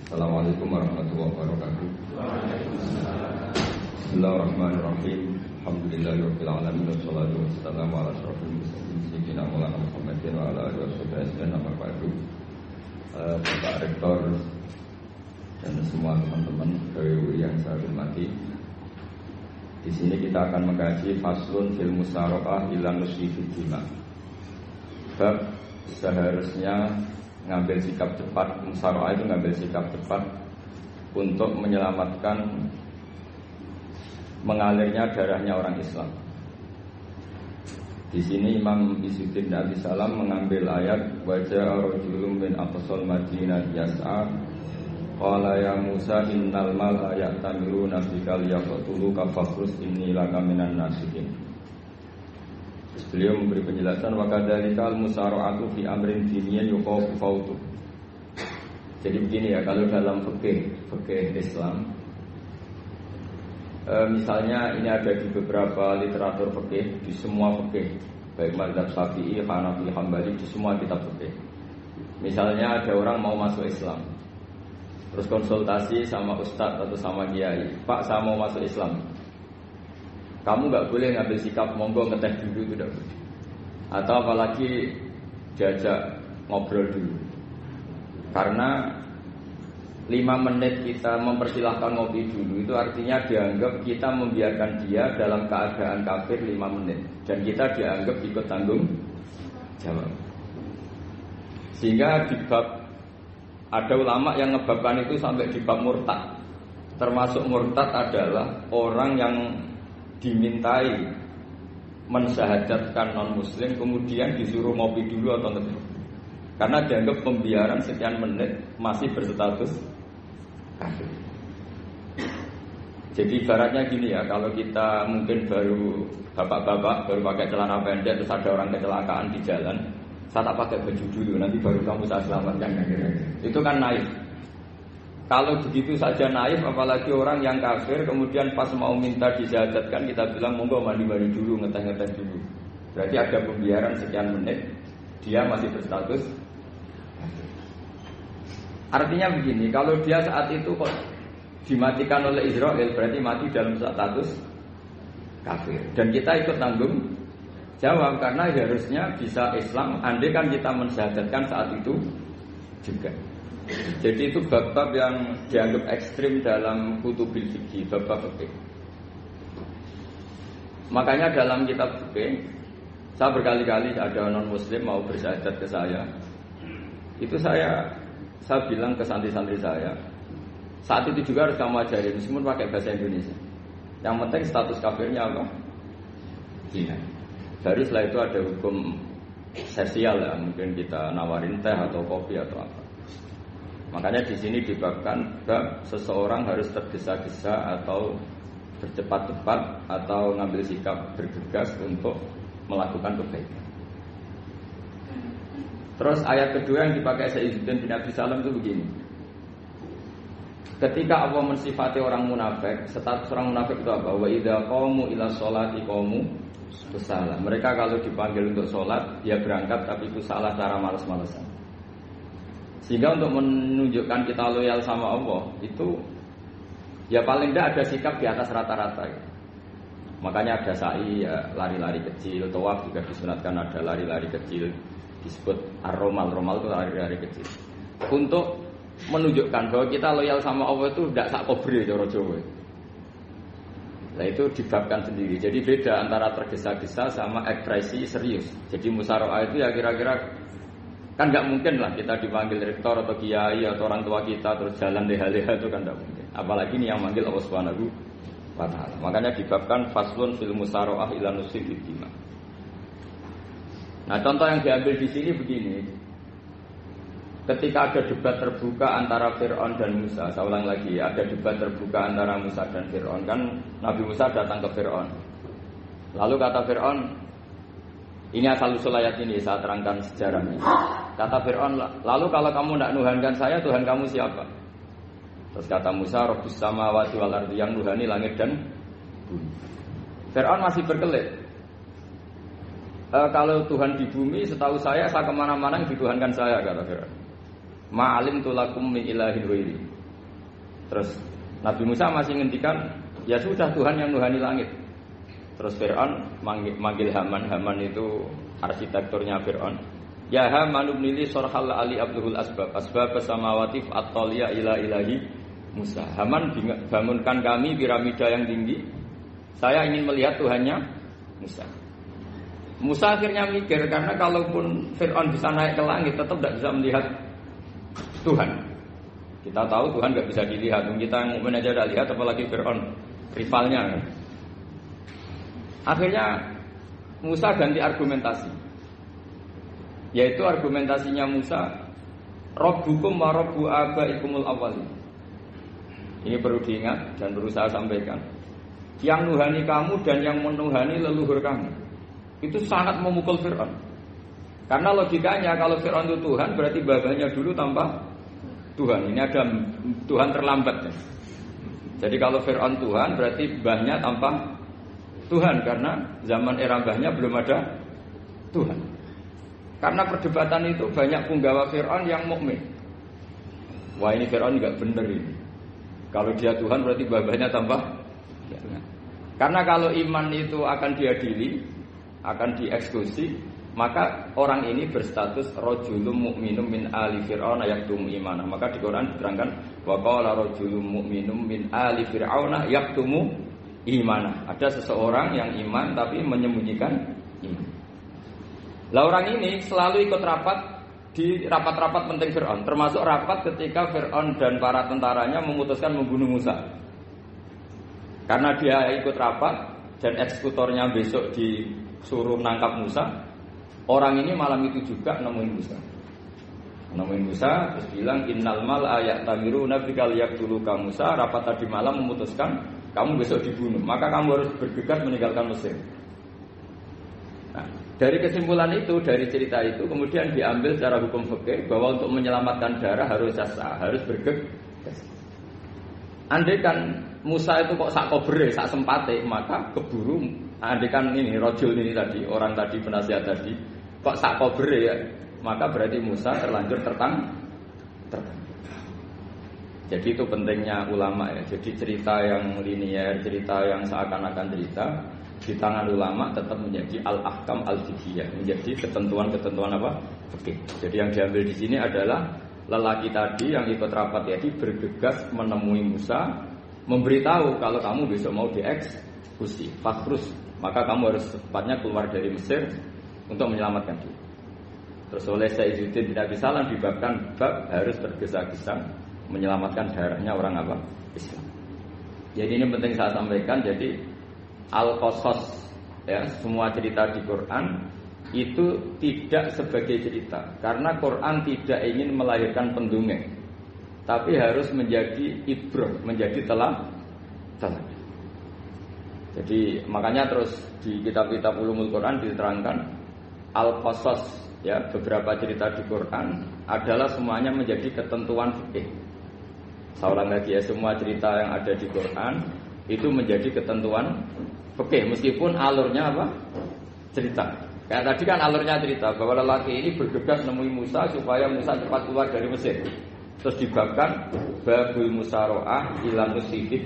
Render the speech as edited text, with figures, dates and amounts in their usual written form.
Assalamualaikum warahmatullahi wabarakatuh. Bismillahirrahmanirrahim. Alhamdulillahirabbil alamin wassalatu wassalamu ala asyrofil mursalin sayyidina Maulana Muhammadin wa ala alihi wasallam. Nama padu Bapak Rektor dan semua teman-teman PWI yang saya hormati. Di sini kita akan mengkaji faslun fil musaraqah ila nusfi fid dima. Bab seharusnya ngambil sikap cepat, musaraqah itu ngambil sikap cepat untuk menyelamatkan mengalirnya darahnya orang Islam. Di sini Imam Izzuddin Abi Salam mengambil ayat wajah rajulun min aqsal Madinah yas'a qala ya Musa innal mala ya'tamiruna bika liyaqtuluka fakhrus inni laka minan nasihin. Beliau memberi penjelasan wa kadzalika al-musara'atu fi amrin diniyyin yuqafu fautu. Jadi begini ya, kalau dalam fikih Islam misalnya ini ada di beberapa literatur fikih, di semua fikih, baik mazhab Syafi'i, Hanafi, Hambali, di semua kitab fikih. Misalnya ada orang mau masuk Islam, terus konsultasi sama ustadz atau sama kiai, Pak saya mau masuk Islam, kamu nggak boleh ngambil sikap monggo ngeteh dulu, itu tidak boleh. Atau apalagi diajak ngobrol dulu, karena 5 menit kita mempersilahkan ngopi dulu itu artinya dianggap kita membiarkan dia dalam keadaan kafir 5 menit dan kita dianggap ikut tanggung jawab. Sehingga di bab ada ulama yang ngebabkan itu sampai di bab murtad. Termasuk murtad adalah orang yang dimintai mensyahadatkan non muslim kemudian disuruh ngopi dulu atau tidak, karena dianggap pembiaran sekian menit masih berstatus kafir. Jadi ibaratnya gini ya, kalau kita mungkin baru bapak-bapak baru pakai celana pendek terus ada orang kecelakaan di jalan, saya tak pakai baju dulu nanti baru kamu saya selamatkan, itu kan naif. Kalau begitu saja naif, apalagi orang yang kafir kemudian pas mau minta disyahadatkan kita bilang monggo mandi-mandi dulu, ngeteh-ngeteh dulu. Berarti ada pembiaran sekian menit, dia masih berstatus. Artinya begini, kalau dia saat itu kok dimatikan oleh Israel, berarti mati dalam status kafir. Dan kita ikut tanggung jawab karena harusnya bisa Islam, andai kan kita mensyahadatkan saat itu juga. Jadi itu bab-bab yang dianggap ekstrim dalam kutubil fikih, bab-bab fikih. Makanya dalam kitab fikih, saya berkali-kali ada non-muslim mau bersyahadat ke saya, itu saya bilang ke santri-santri saya, saat itu juga harus kamu ajarin meskipun pakai bahasa Indonesia. Yang penting status kafirnya apa? Zina. Baru setelah itu ada hukum sosial ya, mungkin kita nawarin teh atau kopi atau apa. Makanya di sini dibabkan bab seseorang harus tergesa-gesa atau bercepat-cepat atau ngambil sikap bergegas untuk melakukan kebaikan. Terus ayat kedua yang dipakai Izzuddin bin Abi Salam itu begini. Ketika Allah mensifati orang munafik, status orang munafik itu apa? Wa idza qamu ila sholati qamu kusala. Mereka kalau dipanggil untuk sholat, dia berangkat tapi itu salah cara malas-malasan. Sehingga untuk menunjukkan kita loyal sama Allah itu ya paling tidak ada sikap di atas rata-rata ya. Makanya ada sa'i ya, lari-lari kecil, tawaf juga disunatkan ada lari-lari kecil, disebut ar-romal, romal itu lari-lari kecil. Untuk menunjukkan bahwa kita loyal sama Allah itu tidak sak kobre cara Jawa. Nah itu dibabkan sendiri. Jadi beda antara tergesa-gesa sama ekspresi serius. Jadi musaraqah itu ya kira-kira kan nggak mungkin lah kita dipanggil rektor atau kiai atau orang tua kita terus jalan leha-leha, itu kan nggak mungkin. Apalagi ini yang manggil Allah Subhanahu wa Ta'ala. Makanya dibabkan faslun fil musaraqah ila nusfi fid dima. Nah contoh yang diambil di sini begini. Ketika ada debat terbuka antara Fir'aun dan Musa, saya ulang lagi, ada debat terbuka antara Musa dan Fir'aun. Kan Nabi Musa datang ke Fir'aun. Lalu kata Fir'aun, ini asal-usul ayat ini, saya terangkan sejarahnya. Kata Fir'aun, lalu kalau kamu tidak nuhankan saya, Tuhan kamu siapa? Terus kata Musa, Rabbus samawati wal ardi, yang nuhani langit dan bumi. Fir'aun masih berkelit. Kalau Tuhan di bumi, setahu saya kemana-mana yang dituhankan saya, kata Fir'aun. Ma'alim tulakum min ilahin wairi. Terus Nabi Musa masih ngendikan, ya sudah Tuhan yang nuhani langit. Terus Fir'aun manggil Haman. Haman itu arsitekturnya Fir'aun. Ya Haman ibnili sorhal ali abduhul asbab samawati at-taliya ila ilahi Musa. Haman bangunkan kami piramida yang tinggi. Saya ingin melihat Tuhannya Musa. Musa akhirnya mikir, karena kalaupun Fir'aun bisa naik ke langit tetap tidak bisa melihat Tuhan. Kita tahu Tuhan nggak bisa dilihat. Kita yang mukmin aja udah lihat, apalagi Fir'aun, rivalnya. Akhirnya Musa ganti argumentasi. Yaitu argumentasinya Musa, Rabbukum wa Rabbu abaikumul awwalin. Ini perlu diingat dan perlu saya sampaikan. Yang nuhani kamu dan yang menuhani leluhur kamu. Itu sangat memukul Fir'aun. Karena logikanya kalau Fir'aun itu Tuhan, berarti babahnya dulu tanpa Tuhan. Ini ada Tuhan terlambat. Jadi kalau Fir'aun Tuhan, berarti mbahnya tanpa Tuhan. Karena zaman era mbahnya belum ada Tuhan. Karena perdebatan itu banyak punggawa Fir'aun yang mukmin. Wah, ini Fir'aun nggak bener ini. Kalau dia Tuhan berarti babahnya tanpa Tuhan. Karena kalau iman itu akan diadili, akan dieksekusi, maka orang ini berstatus rajulun mukminum min ali fir'aun yaktumu imanah. Maka di Quran diterangkan wa qala rajulun mukminum min ali fir'aun yaktumu imanah. Ada seseorang yang iman tapi menyembunyikan iman. Lah orang ini selalu ikut rapat di rapat-rapat penting Fir'aun, termasuk rapat ketika Fir'aun dan para tentaranya memutuskan membunuh Musa. Karena dia ikut rapat dan eksekutornya besok disuruh nangkap Musa, orang ini malam itu juga nemuin Musa. Nemuin Musa terus bilang innal mal ayat tamiru nabikal yaqtuluka Musa. Rapat tadi malam memutuskan kamu besok dibunuh, maka kamu harus bergegas meninggalkan Mesir. Nah, dari kesimpulan itu, dari cerita itu kemudian diambil secara hukum fikih bahwa untuk menyelamatkan darah harus jasa, harus bergegas. Andaikan Musa itu kok sak kobre, sak sempate, maka keburu. Andaikan ini rojul ini tadi, orang tadi penasihat tadi, kok sak kobre ya, maka berarti Musa terlanjur tertang. Jadi itu pentingnya ulama ya. Jadi cerita yang linier, cerita yang seakan-akan cerita di tangan ulama tetap menjadi al-ahkam al-fiqhiyah, menjadi ketentuan-ketentuan apa? Fikih. Jadi yang diambil di sini adalah lelaki tadi yang ikut rapat tadi bergegas menemui Musa, memberitahu kalau kamu besok mau dieksekusi, fakrus, maka kamu harus secepatnya keluar dari Mesir untuk menyelamatkan diri. Terus oleh Sayyiduddin bin Abi Salam dibabkan bab harus tergesa-gesa menyelamatkan darahnya orang apa? Islam. Jadi ini penting saya sampaikan. Jadi al-qasas ya, semua cerita di Quran itu tidak sebagai cerita, karena Quran tidak ingin melahirkan pendongeng, tapi harus menjadi ibrah, menjadi teladan. Jadi makanya terus di kitab-kitab ulumul Quran diterangkan al-qasas ya, beberapa cerita di Quran adalah semuanya menjadi ketentuan fikih. Saya ulang lagi ya, semua cerita yang ada di Quran itu menjadi ketentuan fikih, meskipun alurnya apa? Cerita. Kayak tadi kan alurnya cerita bahwa lelaki ini bergegas nemui Musa supaya Musa cepat keluar dari Mesir. Terus dibabkan babul musaroah ila musyidik